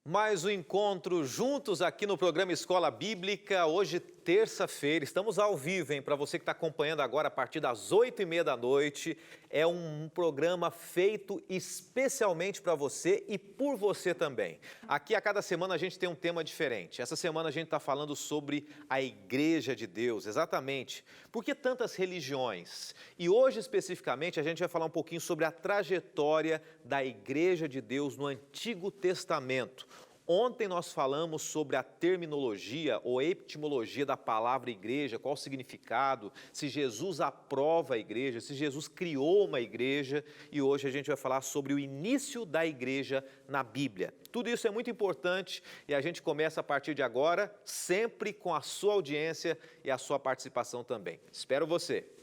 Mais um encontro juntos aqui no programa Escola Bíblica. Hoje, terça-feira, estamos ao vivo, hein? Para você que está acompanhando agora a partir das 8h30 da noite. É um programa feito especialmente para você e por você também. Aqui a cada semana a gente tem um tema diferente. Essa semana a gente está falando sobre a Igreja de Deus, exatamente. Por que tantas religiões? E hoje especificamente a gente vai falar um pouquinho sobre a trajetória da Igreja de Deus no Antigo Testamento. Ontem nós falamos sobre a terminologia ou etimologia da palavra igreja, qual o significado, se Jesus aprova a igreja, se Jesus criou uma igreja, e hoje a gente vai falar sobre o início da igreja na Bíblia. Tudo isso é muito importante e a gente começa a partir de agora, sempre com a sua audiência e a sua participação também. Espero você!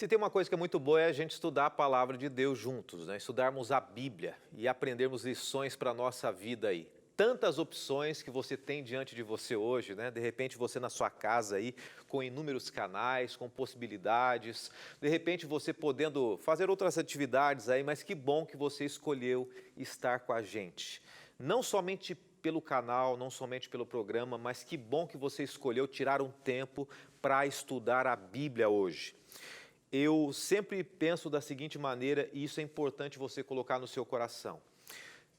Se tem uma coisa que é muito boa é a gente estudar a palavra de Deus juntos, né? Estudarmos a Bíblia e aprendermos lições para a nossa vida aí. Tantas opções que você tem diante de você hoje, né? De repente você na sua casa aí, com inúmeros canais, com possibilidades, de repente você podendo fazer outras atividades aí, mas que bom que você escolheu estar com a gente. Não somente pelo canal, não somente pelo programa, mas que bom que você escolheu tirar um tempo para estudar a Bíblia hoje. Eu sempre penso da seguinte maneira, e isso é importante você colocar no seu coração.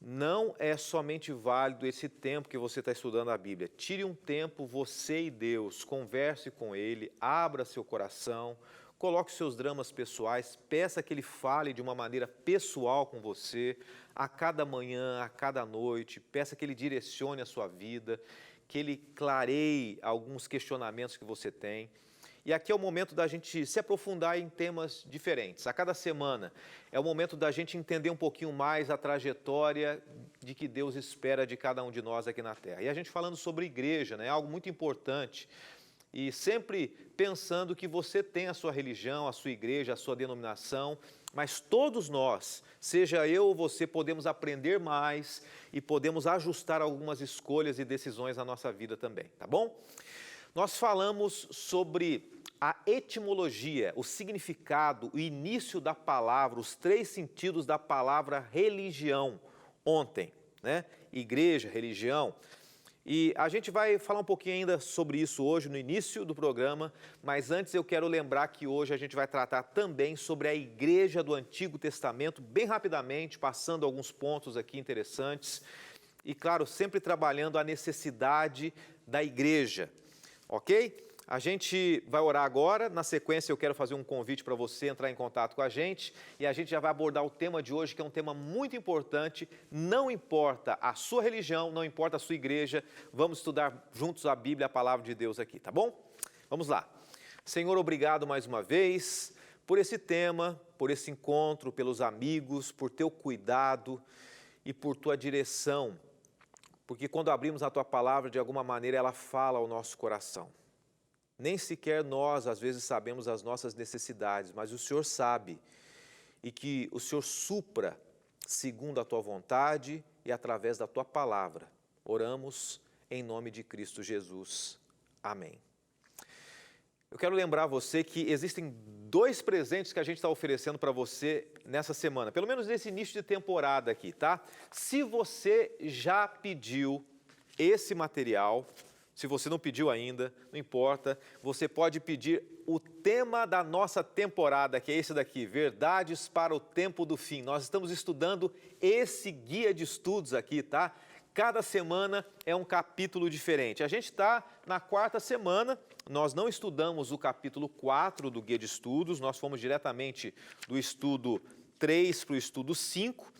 Não é somente válido esse tempo que você está estudando a Bíblia. Tire um tempo, você e Deus, converse com Ele, abra seu coração, coloque seus dramas pessoais, peça que Ele fale de uma maneira pessoal com você, a cada manhã, a cada noite, peça que Ele direcione a sua vida, que Ele clareie alguns questionamentos que você tem. E aqui é o momento da gente se aprofundar em temas diferentes. A cada semana é o momento da gente entender um pouquinho mais a trajetória de que Deus espera de cada um de nós aqui na Terra. E a gente falando sobre igreja, né? Algo muito importante. E sempre pensando que você tem a sua religião, a sua igreja, a sua denominação, mas todos nós, seja eu ou você, podemos aprender mais e podemos ajustar algumas escolhas e decisões na nossa vida também, tá bom? Nós falamos sobre a etimologia, o significado, o início da palavra, os três sentidos da palavra religião ontem, né? Igreja, religião. E a gente vai falar um pouquinho ainda sobre isso hoje no início do programa, mas antes eu quero lembrar que hoje a gente vai tratar também sobre a igreja do Antigo Testamento, bem rapidamente, passando alguns pontos aqui interessantes. E claro, sempre trabalhando a necessidade da igreja. Ok? A gente vai orar agora, na sequência eu quero fazer um convite para você entrar em contato com a gente e a gente já vai abordar o tema de hoje, que é um tema muito importante, não importa a sua religião, não importa a sua igreja, vamos estudar juntos a Bíblia, a palavra de Deus aqui, tá bom? Vamos lá. Senhor, obrigado mais uma vez por esse tema, por esse encontro, pelos amigos, por teu cuidado e por tua direção. Porque quando abrimos a Tua Palavra, de alguma maneira, ela fala ao nosso coração. Nem sequer nós, às vezes, sabemos as nossas necessidades, mas o Senhor sabe. E que o Senhor supra segundo a Tua vontade e através da Tua Palavra. Oramos em nome de Cristo Jesus. Amém. Eu quero lembrar você que existem dois presentes que a gente está oferecendo para você nessa semana, pelo menos nesse início de temporada aqui, tá? Se você já pediu esse material, se você não pediu ainda, não importa, você pode pedir o tema da nossa temporada, que é esse daqui, Verdades para o Tempo do Fim. Nós estamos estudando esse guia de estudos aqui, tá? Cada semana é um capítulo diferente. A gente está na quarta semana, nós não estudamos o capítulo 4 do Guia de Estudos, nós fomos diretamente do estudo 3 para o estudo 5.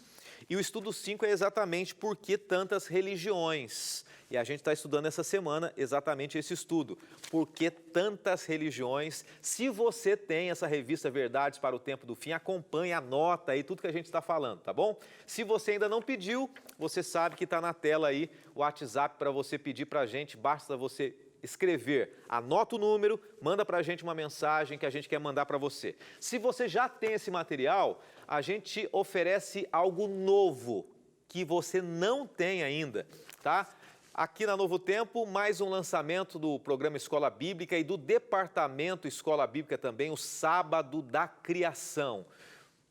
E o estudo 5 é exatamente por que tantas religiões. E a gente está estudando essa semana exatamente esse estudo. Por que tantas religiões? Se você tem essa revista Verdades para o Tempo do Fim, acompanhe, anota aí tudo que a gente está falando, tá bom? Se você ainda não pediu, você sabe que está na tela aí o WhatsApp para você pedir para a gente, basta você escrever, anota o número, manda para a gente uma mensagem que a gente quer mandar para você. Se você já tem esse material, a gente oferece algo novo que você não tem ainda, tá? Aqui na Novo Tempo, mais um lançamento do programa Escola Bíblica e do Departamento Escola Bíblica também, o Sábado da Criação.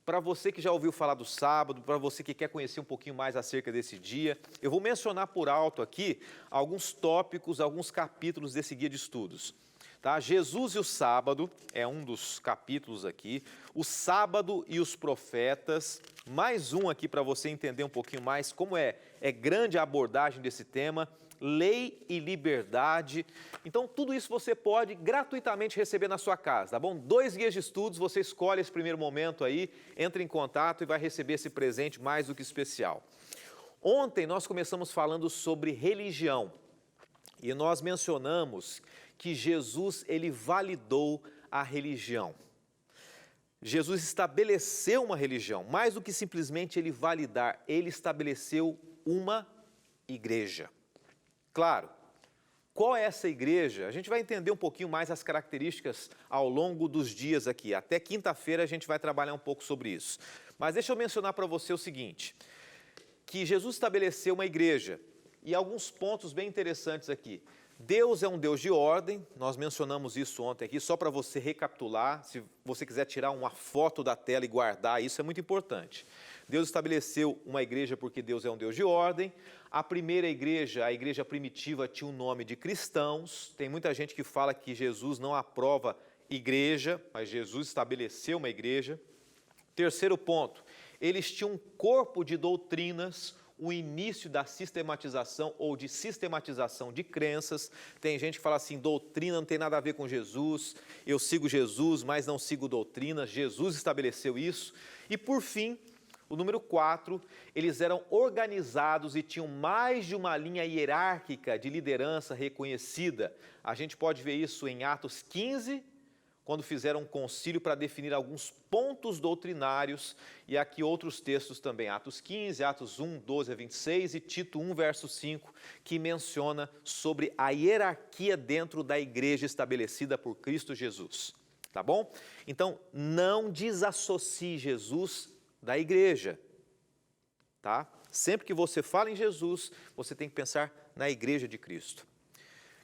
Para você que já ouviu falar do sábado, para você que quer conhecer um pouquinho mais acerca desse dia, eu vou mencionar por alto aqui alguns tópicos, alguns capítulos desse guia de estudos. Tá? Jesus e o sábado é um dos capítulos aqui, o sábado e os profetas, mais um aqui para você entender um pouquinho mais como é grande a abordagem desse tema, lei e liberdade. Então, tudo isso você pode gratuitamente receber na sua casa, tá bom? 2 guias de estudos, você escolhe esse primeiro momento aí, entra em contato e vai receber esse presente mais do que especial. Ontem nós começamos falando sobre religião e nós mencionamos que Jesus, ele validou a religião. Jesus estabeleceu uma religião, mais do que simplesmente ele validar, ele estabeleceu uma igreja. Claro, qual é essa igreja? A gente vai entender um pouquinho mais as características ao longo dos dias aqui. Até quinta-feira a gente vai trabalhar um pouco sobre isso. Mas deixa eu mencionar para você o seguinte, que Jesus estabeleceu uma igreja e alguns pontos bem interessantes aqui. Deus é um Deus de ordem, nós mencionamos isso ontem aqui, só para você recapitular, se você quiser tirar uma foto da tela e guardar, isso é muito importante. Deus estabeleceu uma igreja porque Deus é um Deus de ordem. A primeira igreja, a igreja primitiva, tinha o nome de cristãos. Tem muita gente que fala que Jesus não aprova igreja, mas Jesus estabeleceu uma igreja. Terceiro ponto, eles tinham um corpo de doutrinas, o início da sistematização ou de sistematização de crenças. Tem gente que fala assim, doutrina não tem nada a ver com Jesus, eu sigo Jesus, mas não sigo doutrina. Jesus estabeleceu isso. E por fim, o número 4, eles eram organizados e tinham mais de uma linha hierárquica de liderança reconhecida. A gente pode ver isso em Atos 15, quando fizeram um concílio para definir alguns pontos doutrinários, e aqui outros textos também, Atos 15, Atos 1, 12 a 26 e Tito 1, verso 5, que menciona sobre a hierarquia dentro da igreja estabelecida por Cristo Jesus, tá bom? Então, não desassocie Jesus da igreja, tá? Sempre que você fala em Jesus, você tem que pensar na igreja de Cristo.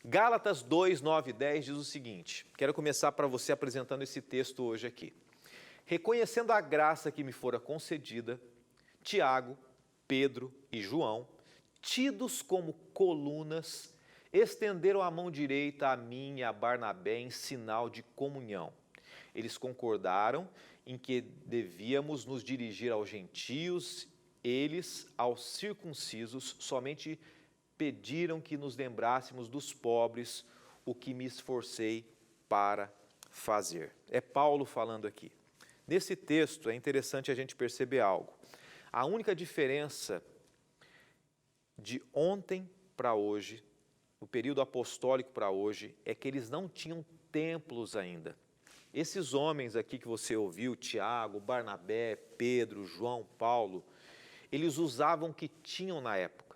Gálatas 2, 9 e 10 diz o seguinte, quero começar para você apresentando esse texto hoje aqui. Reconhecendo a graça que me fora concedida, Tiago, Pedro e João, tidos como colunas, estenderam a mão direita a mim e a Barnabé em sinal de comunhão. Eles concordaram em que devíamos nos dirigir aos gentios, eles aos circuncisos, somente pediram que nos lembrássemos dos pobres, o que me esforcei para fazer. É Paulo falando aqui. Nesse texto é interessante a gente perceber algo. A única diferença de ontem para hoje, do período apostólico para hoje, é que eles não tinham templos ainda. Esses homens aqui que você ouviu, Tiago, Barnabé, Pedro, João, Paulo, eles usavam o que tinham na época.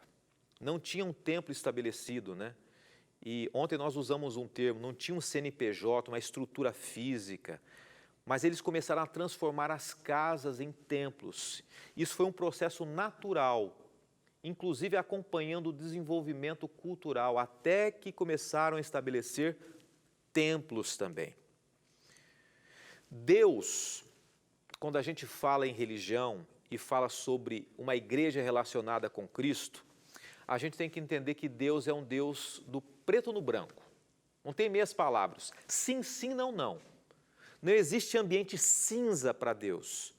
Não tinha um templo estabelecido, né? E ontem nós usamos um termo, não tinha um CNPJ, uma estrutura física, mas eles começaram a transformar as casas em templos. Isso foi um processo natural, inclusive acompanhando o desenvolvimento cultural, até que começaram a estabelecer templos também. Deus, quando a gente fala em religião e fala sobre uma igreja relacionada com Cristo, a gente tem que entender que Deus é um Deus do preto no branco. Não tem meias palavras. Sim, sim, não, não. Não existe ambiente cinza para Deus.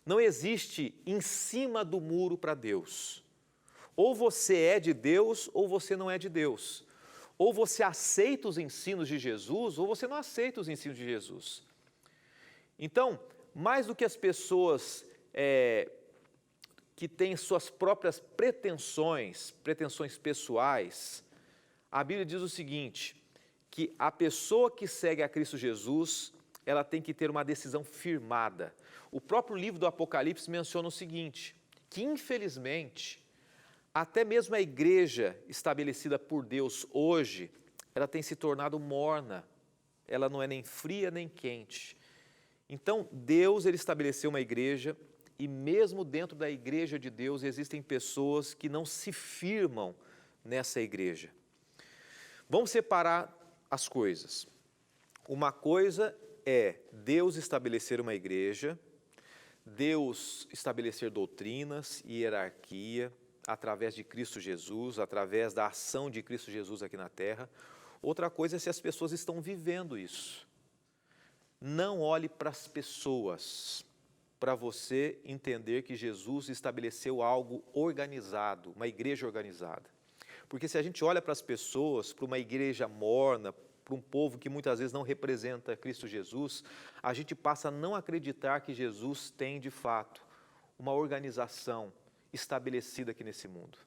Não existe em cima do muro para Deus. Ou você é de Deus ou você não é de Deus. Ou você aceita os ensinos de Jesus ou você não aceita os ensinos de Jesus. Então, mais do que as pessoas que tem suas próprias pretensões pessoais, a Bíblia diz o seguinte, que a pessoa que segue a Cristo Jesus, ela tem que ter uma decisão firmada. O próprio livro do Apocalipse menciona o seguinte, que infelizmente, até mesmo a igreja estabelecida por Deus hoje, ela tem se tornado morna, ela não é nem fria nem quente. Então, Deus ele estabeleceu uma igreja e mesmo dentro da igreja de Deus existem pessoas que não se firmam nessa igreja. Vamos separar as coisas. Uma coisa é Deus estabelecer uma igreja, Deus estabelecer doutrinas e hierarquia através de Cristo Jesus, através da ação de Cristo Jesus aqui na terra. Outra coisa é se as pessoas estão vivendo isso. Não olhe para as pessoas, para você entender que Jesus estabeleceu algo organizado, uma igreja organizada. Porque se a gente olha para as pessoas, para uma igreja morna, para um povo que muitas vezes não representa Cristo Jesus, a gente passa a não acreditar que Jesus tem, de fato, uma organização estabelecida aqui nesse mundo.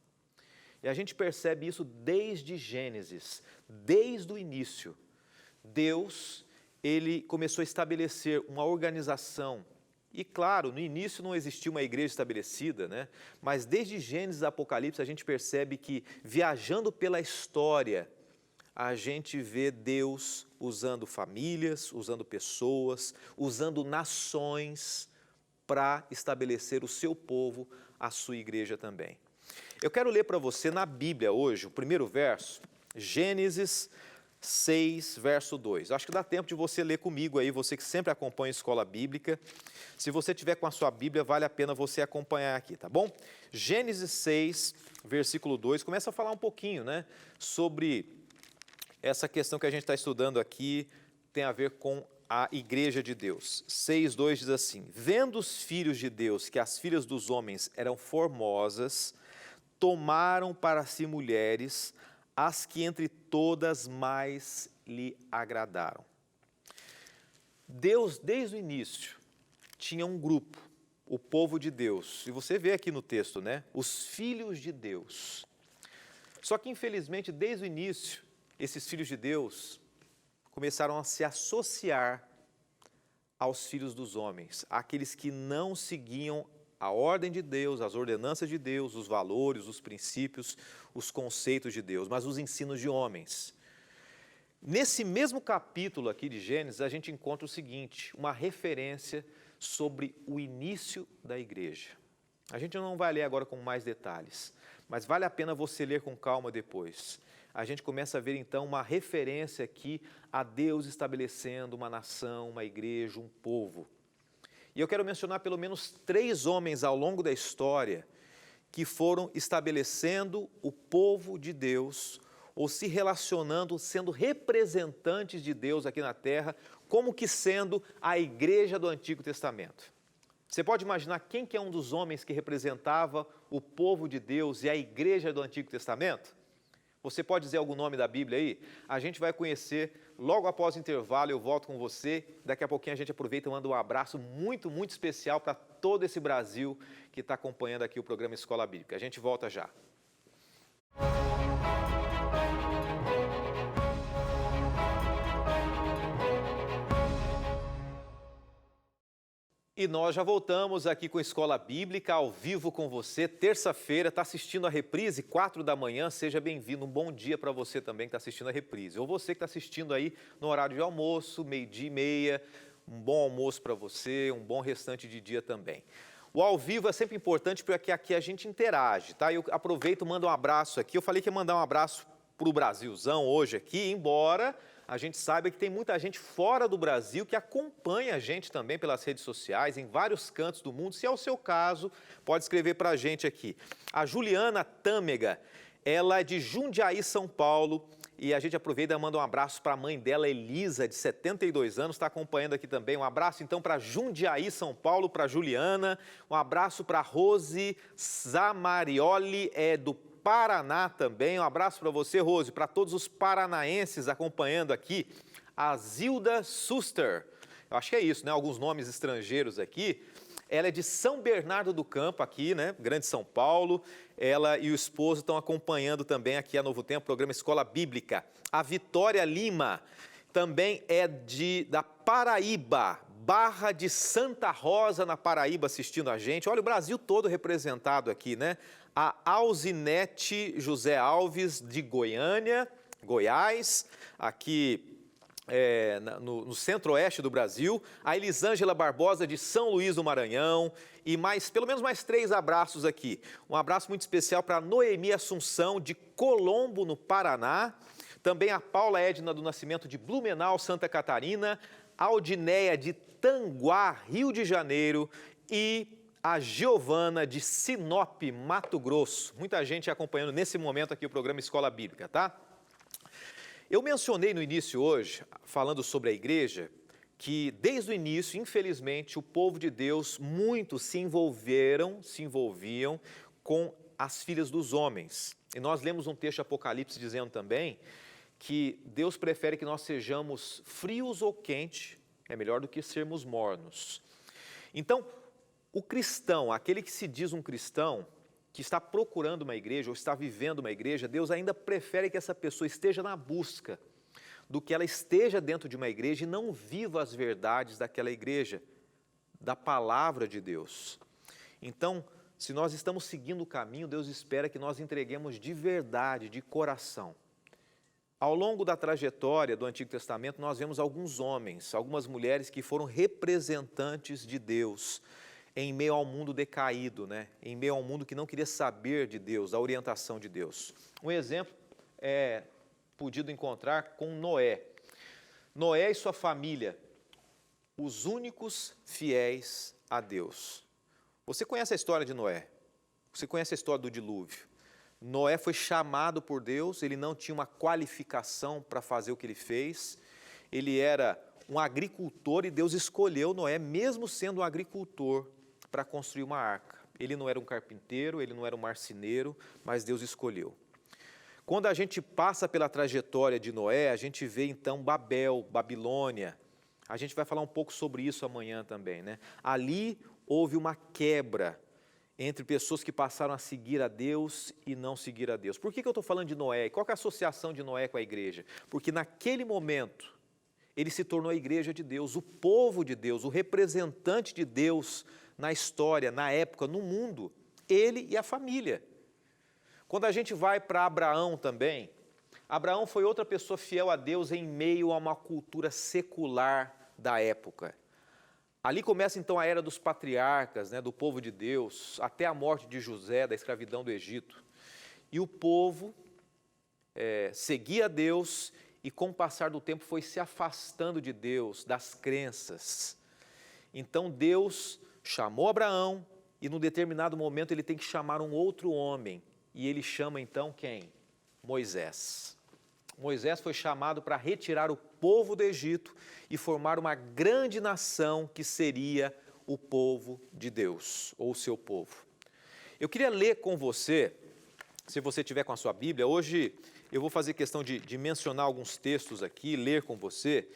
E a gente percebe isso desde Gênesis, desde o início. Deus, ele começou a estabelecer uma organização. E claro, no início não existia uma igreja estabelecida, né? Mas desde Gênesis e Apocalipse a gente percebe que, viajando pela história, a gente vê Deus usando famílias, usando pessoas, usando nações para estabelecer o seu povo, a sua igreja também. Eu quero ler para você na Bíblia hoje, o primeiro verso, Gênesis 6, verso 2. Acho que dá tempo de você ler comigo aí, você que sempre acompanha a escola bíblica. Se você tiver com a sua Bíblia, vale a pena você acompanhar aqui, tá bom? Gênesis 6, versículo 2, começa a falar um pouquinho, né, sobre essa questão que a gente está estudando aqui, tem a ver com a igreja de Deus. 6, 2 diz assim, vendo os filhos de Deus que as filhas dos homens eram formosas, tomaram para si mulheres, as que entre todas mais lhe agradaram. Deus, desde o início, tinha um grupo, o povo de Deus. E você vê aqui no texto, né? Os filhos de Deus. Só que, infelizmente, desde o início, esses filhos de Deus começaram a se associar aos filhos dos homens, aqueles que não seguiam a ordem de Deus, as ordenanças de Deus, os valores, os princípios, os conceitos de Deus, mas os ensinos de homens. Nesse mesmo capítulo aqui de Gênesis, a gente encontra o seguinte, uma referência sobre o início da igreja. A gente não vai ler agora com mais detalhes, mas vale a pena você ler com calma depois. A gente começa a ver então uma referência aqui a Deus estabelecendo uma nação, uma igreja, um povo. E eu quero mencionar pelo menos 3 homens ao longo da história que foram estabelecendo o povo de Deus, ou se relacionando, sendo representantes de Deus aqui na terra, como que sendo a igreja do Antigo Testamento. Você pode imaginar quem que é um dos homens que representava o povo de Deus e a igreja do Antigo Testamento? Você pode dizer algum nome da Bíblia aí? A gente vai conhecer logo após o intervalo, eu volto com você. Daqui a pouquinho a gente aproveita e manda um abraço muito, muito especial para todo esse Brasil que está acompanhando aqui o programa Escola Bíblica. A gente volta já. E nós já voltamos aqui com a Escola Bíblica, ao vivo com você, terça-feira, está assistindo a reprise, 4 da manhã, seja bem-vindo, um bom dia para você também que está assistindo a reprise, ou você que está assistindo aí no horário de almoço, 12:30, um bom almoço para você, um bom restante de dia também. O ao vivo é sempre importante porque aqui a gente interage, tá? Eu aproveito e mando um abraço aqui, eu falei que ia mandar um abraço para o Brasilzão hoje aqui, embora a gente saiba que tem muita gente fora do Brasil que acompanha a gente também pelas redes sociais, em vários cantos do mundo. Se é o seu caso, pode escrever para a gente aqui. A Juliana Tâmega, ela é de Jundiaí, São Paulo, e a gente aproveita e manda um abraço para a mãe dela, Elisa, de 72 anos, está acompanhando aqui também. Um abraço então para Jundiaí, São Paulo, para Juliana. Um abraço para Rose Zamarioli, do Paraná também, um abraço para você, Rose, para todos os paranaenses acompanhando aqui, a Zilda Suster, eu acho que é isso, né? Alguns nomes estrangeiros aqui, Ela é de São Bernardo do Campo, aqui, né? Grande São Paulo. Ela e o esposo estão acompanhando também aqui a Novo Tempo, o programa Escola Bíblica. A Vitória Lima também é da Paraíba, Barra de Santa Rosa, na Paraíba, assistindo a gente. Olha, o Brasil todo representado aqui, né? A Alzinete José Alves, de Goiânia, Goiás, aqui no centro-oeste do Brasil, a Elisângela Barbosa de São Luís do Maranhão e pelo menos mais 3 abraços aqui. Um abraço muito especial para Noemi Assunção de Colombo, no Paraná, também a Paula Edna do Nascimento de Blumenau, Santa Catarina, a Aldinéia de Tanguá, Rio de Janeiro e a Giovana de Sinop, Mato Grosso. Muita gente acompanhando nesse momento aqui o programa Escola Bíblica, tá? Eu mencionei no início hoje, falando sobre a igreja, que desde o início, infelizmente, o povo de Deus, muitos se envolviam com as filhas dos homens. E nós lemos um texto de Apocalipse dizendo também que Deus prefere que nós sejamos frios ou quentes, é melhor do que sermos mornos. Então, o cristão, aquele que se diz um cristão, que está procurando uma igreja ou está vivendo uma igreja, Deus ainda prefere que essa pessoa esteja na busca do que ela esteja dentro de uma igreja e não viva as verdades daquela igreja, da palavra de Deus. Então, se nós estamos seguindo o caminho, Deus espera que nós entreguemos de verdade, de coração. Ao longo da trajetória do Antigo Testamento, nós vemos alguns homens, algumas mulheres que foram representantes de Deus, em meio ao mundo decaído, né? Em meio ao mundo que não queria saber de Deus, da orientação de Deus. Um exemplo é podido encontrar com Noé. Noé e sua família, os únicos fiéis a Deus. Você conhece a história de Noé? Você conhece a história do dilúvio? Noé foi chamado por Deus, ele não tinha uma qualificação para fazer o que ele fez, ele era um agricultor e Deus escolheu Noé, mesmo sendo um agricultor, para construir uma arca. Ele não era um carpinteiro, ele não era um marceneiro, mas Deus escolheu. Quando a gente passa pela trajetória de Noé, a gente vê então Babel, Babilônia. A gente vai falar um pouco sobre isso amanhã também, né? Ali houve uma quebra entre pessoas que passaram a seguir a Deus e não seguir a Deus. Por que eu estou falando de Noé? Qual que é a associação de Noé com a igreja? Porque naquele momento, ele se tornou a igreja de Deus, o povo de Deus, o representante de Deus na história, na época, no mundo, ele e a família. Quando a gente vai para Abraão também, Abraão foi outra pessoa fiel a Deus em meio a uma cultura secular da época. Ali começa então a era dos patriarcas, né, do povo de Deus, até a morte de José, da escravidão do Egito. E o povo seguia a Deus e com o passar do tempo foi se afastando de Deus, das crenças. Então Deus chamou Abraão e num determinado momento ele tem que chamar um outro homem. E ele chama então quem? Moisés. Moisés foi chamado para retirar o povo do Egito e formar uma grande nação que seria o povo de Deus, ou o seu povo. Eu queria ler com você, se você tiver com a sua Bíblia, hoje eu vou fazer questão de mencionar alguns textos aqui, ler com você,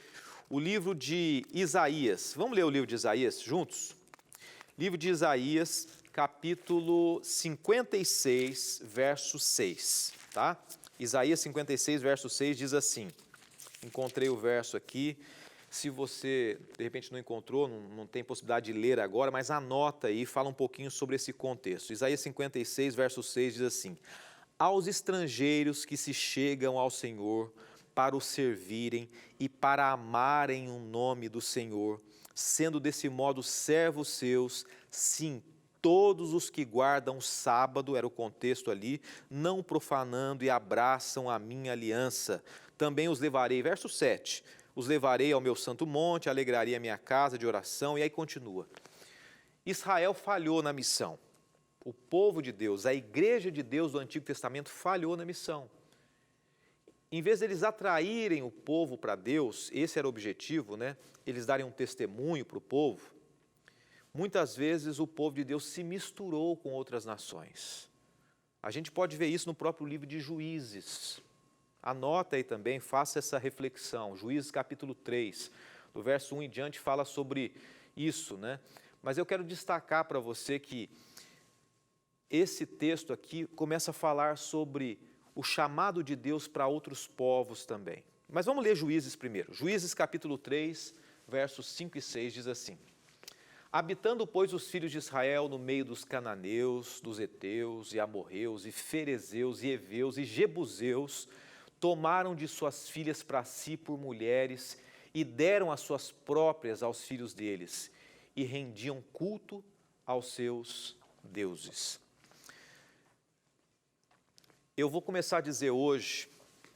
o livro de Isaías. Vamos ler o livro de Isaías juntos? Livro de Isaías, capítulo 56, verso 6, tá? Isaías 56, verso 6 diz assim, encontrei o verso aqui, se você de repente não encontrou, não tem possibilidade de ler agora, mas anota aí, fala um pouquinho sobre esse contexto. Isaías 56, verso 6 diz assim, aos estrangeiros que se chegam ao Senhor para o servirem e para amarem o nome do Senhor, sendo desse modo servos seus, sim, todos os que guardam o sábado, era o contexto ali, não profanando e abraçam a minha aliança. Também os levarei, verso 7, os levarei ao meu santo monte, alegrarei a minha casa de oração, e aí continua. Israel falhou na missão. O povo de Deus, a igreja de Deus do Antigo Testamento falhou na missão. Em vez deles atraírem o povo para Deus, esse era o objetivo, né? Eles darem um testemunho para o povo. Muitas vezes o povo de Deus se misturou com outras nações. A gente pode ver isso no próprio livro de Juízes. Anota aí também, faça essa reflexão. Juízes capítulo 3, do verso 1 em diante, fala sobre isso, né? Mas eu quero destacar para você que esse texto aqui começa a falar sobre o chamado de Deus para outros povos também. Mas vamos ler Juízes primeiro. Juízes capítulo 3, versos 5 e 6 diz assim: Habitando, pois, os filhos de Israel no meio dos cananeus, dos heteus, e amorreus, e ferezeus, e heveus, e jebuseus, tomaram de suas filhas para si por mulheres, e deram as suas próprias aos filhos deles, e rendiam culto aos seus deuses. Eu vou começar a dizer hoje,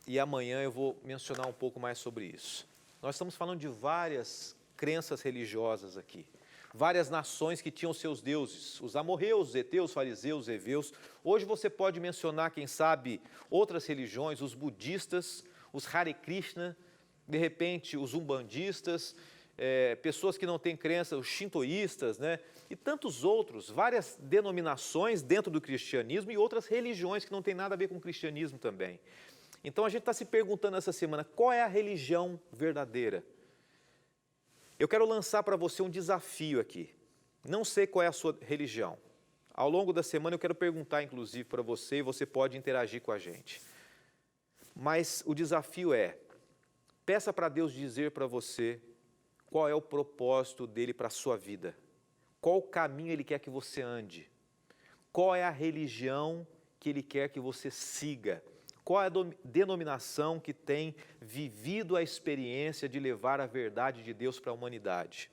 e amanhã eu vou mencionar um pouco mais sobre isso. Nós estamos falando de várias crenças religiosas aqui. Várias nações que tinham seus deuses, os amorreus, os heteus, os fariseus, os heveus. Hoje você pode mencionar, quem sabe, outras religiões, os budistas, os Hare Krishna, de repente os umbandistas, pessoas que não têm crença, os shintoístas, né? E tantos outros, várias denominações dentro do cristianismo e outras religiões que não têm nada a ver com o cristianismo também. Então a gente está se perguntando essa semana, qual é a religião verdadeira? Eu quero lançar para você um desafio aqui. Não sei qual é a sua religião. Ao longo da semana eu quero perguntar, inclusive, para você, e você pode interagir com a gente. Mas o desafio é, peça para Deus dizer para você qual é o propósito dele para a sua vida. Qual o caminho ele quer que você ande. Qual é a religião que ele quer que você siga. Qual é a denominação que tem vivido a experiência de levar a verdade de Deus para a humanidade?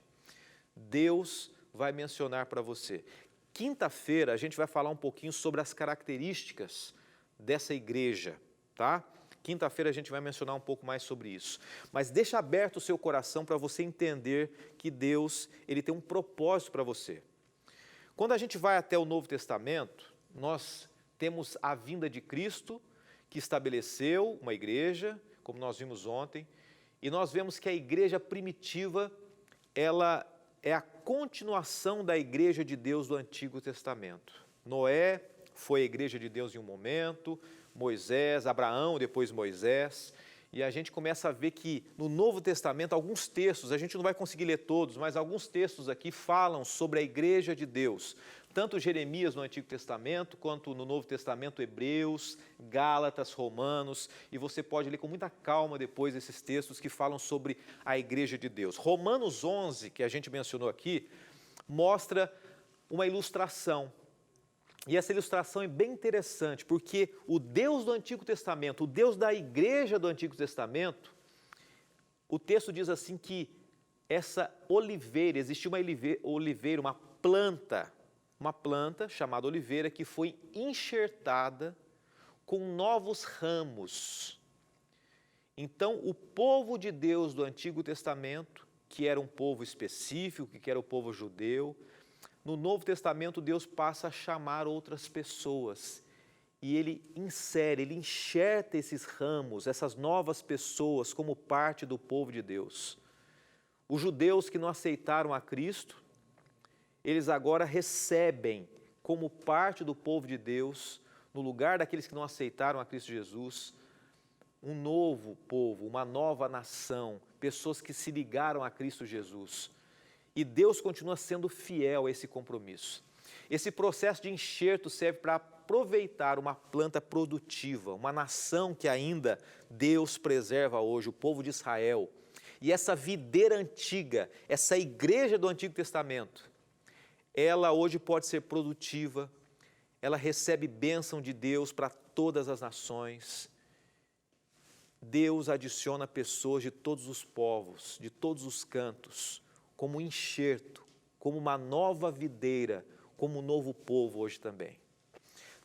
Deus vai mencionar para você. Quinta-feira a gente vai falar um pouquinho sobre as características dessa igreja, tá? Quinta-feira a gente vai mencionar um pouco mais sobre isso. Mas deixa aberto o seu coração para você entender que Deus, ele tem um propósito para você. Quando a gente vai até o Novo Testamento, nós temos a vinda de Cristo, que estabeleceu uma igreja, como nós vimos ontem, e nós vemos que a igreja primitiva, ela é a continuação da igreja de Deus do Antigo Testamento. Noé foi a igreja de Deus em um momento, Moisés, Abraão, depois Moisés, e a gente começa a ver que no Novo Testamento, alguns textos, a gente não vai conseguir ler todos, mas alguns textos aqui falam sobre a igreja de Deus. Tanto Jeremias no Antigo Testamento, quanto no Novo Testamento, Hebreus, Gálatas, Romanos, e você pode ler com muita calma depois esses textos que falam sobre a igreja de Deus. Romanos 11, que a gente mencionou aqui, mostra uma ilustração. E essa ilustração é bem interessante, porque o Deus do Antigo Testamento, o Deus da igreja do Antigo Testamento, o texto diz assim que essa oliveira, existia uma oliveira, uma planta chamada oliveira que foi enxertada com novos ramos. Então, o povo de Deus do Antigo Testamento, que era um povo específico, que era o povo judeu, no Novo Testamento Deus passa a chamar outras pessoas e ele insere, ele enxerta esses ramos, essas novas pessoas como parte do povo de Deus. Os judeus que não aceitaram a Cristo, eles agora recebem como parte do povo de Deus, no lugar daqueles que não aceitaram a Cristo Jesus, um novo povo, uma nova nação, pessoas que se ligaram a Cristo Jesus. E Deus continua sendo fiel a esse compromisso. Esse processo de enxerto serve para aproveitar uma planta produtiva, uma nação que ainda Deus preserva hoje, o povo de Israel. E essa videira antiga, essa igreja do Antigo Testamento, ela hoje pode ser produtiva, ela recebe bênção de Deus para todas as nações. Deus adiciona pessoas de todos os povos, de todos os cantos, como um enxerto, como uma nova videira, como um novo povo hoje também.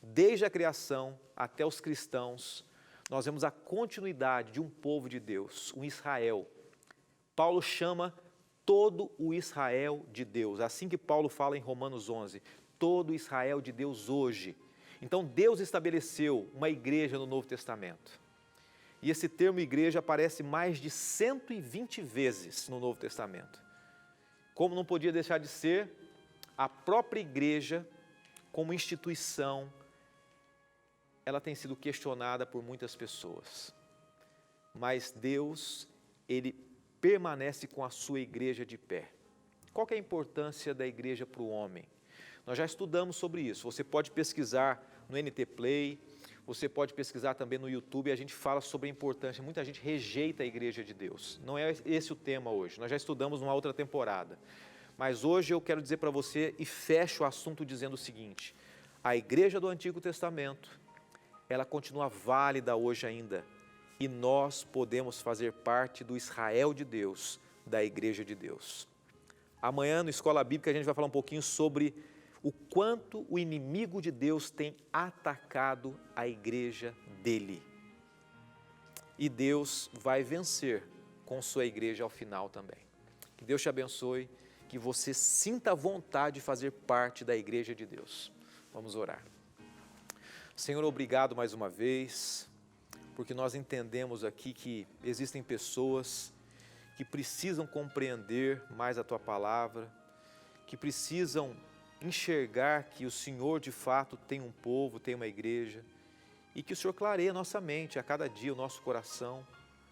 Desde a criação até os cristãos, nós vemos a continuidade de um povo de Deus, um Israel. Paulo chama todo o Israel de Deus, assim que Paulo fala em Romanos 11, todo o Israel de Deus hoje. Então Deus estabeleceu uma igreja no Novo Testamento. E esse termo igreja aparece mais de 120 vezes no Novo Testamento. Como não podia deixar de ser, a própria igreja, como instituição, ela tem sido questionada por muitas pessoas. Mas Deus, ele permanece com a sua igreja de pé. Qual que é a importância da igreja para o homem? Nós já estudamos sobre isso. Você pode pesquisar no NT Play, você pode pesquisar também no YouTube, e a gente fala sobre a importância. Muita gente rejeita a igreja de Deus. Não é esse o tema hoje. Nós já estudamos numa outra temporada. Mas hoje eu quero dizer para você, e fecho o assunto dizendo o seguinte: a igreja do Antigo Testamento, ela continua válida hoje ainda, e nós podemos fazer parte do Israel de Deus, da igreja de Deus. Amanhã, no Escola Bíblica, a gente vai falar um pouquinho sobre o quanto o inimigo de Deus tem atacado a igreja dele. E Deus vai vencer com sua igreja ao final também. Que Deus te abençoe, que você sinta vontade de fazer parte da igreja de Deus. Vamos orar. Senhor, obrigado mais uma vez, porque nós entendemos aqui que existem pessoas que precisam compreender mais a Tua palavra, que precisam enxergar que o Senhor de fato tem um povo, tem uma igreja, e que o Senhor clareie a nossa mente a cada dia, o nosso coração,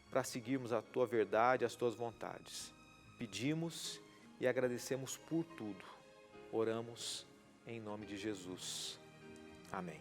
para seguirmos a Tua verdade, as Tuas vontades. Pedimos e agradecemos por tudo. Oramos em nome de Jesus. Amém.